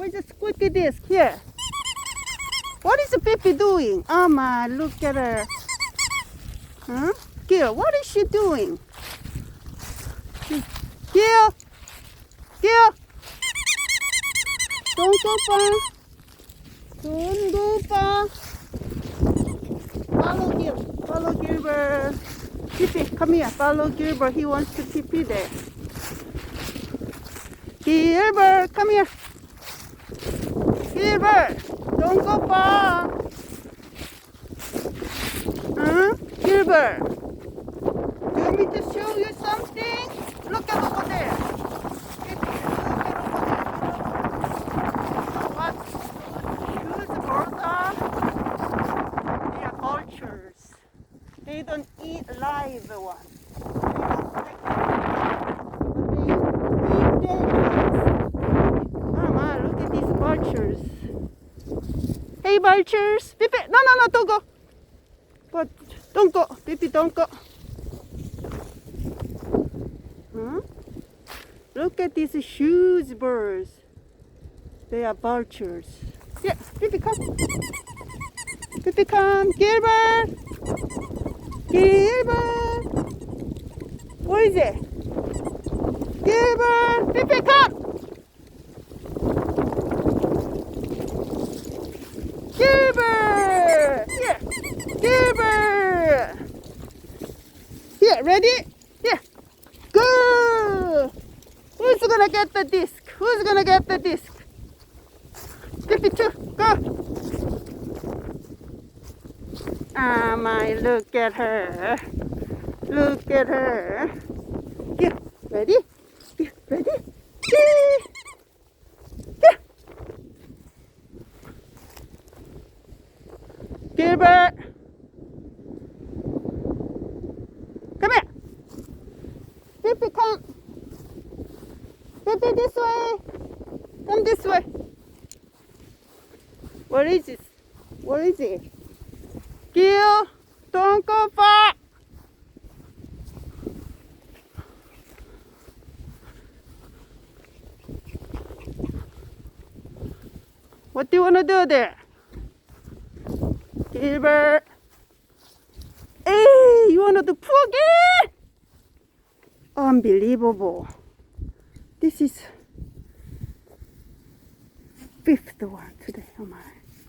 Where's the squeaky disc? Here. What is Pippi doing? Oh my, look at her. Huh? Gil, what is she doing? Gil! Gil! Don't go far. Don't go far. Follow Gil. Follow Gilbert. Pippi, come here. Follow Gilbert. He wants to pee there. Gilbert, come here. Gilbert, don't go far. Huh? Gilbert, do you want me to show you something? Look at over there. Pippi, look at over there. What shoes birds are? They are vultures. They don't eat live ones. They don't eat Mama, look at these vultures. Hey, vultures. Pippi, no, don't go. But don't go. Pippi, don't go. Huh? Look at these huge birds. They are vultures. Yeah, Pippi, come. Pippi, come. Gilbert. Gilbert. Where is it? Gilbert. Pippi, come. Gilbert! Here! Gilbert! Here, ready? Here! Go! Who's gonna get the disc? Who's gonna get the disc? Pippi too, go! Ah, my, look at her. Look at her. Here, ready? Here, ready? Here! Gilbert! Come here! Pippi, come! Pippi, this way! Come this way! What is this? What is it? Gil! Don't go far! What do you want to do there? Gilbert. Hey, you want to do poo again? Unbelievable. This is 5th one today. Oh my.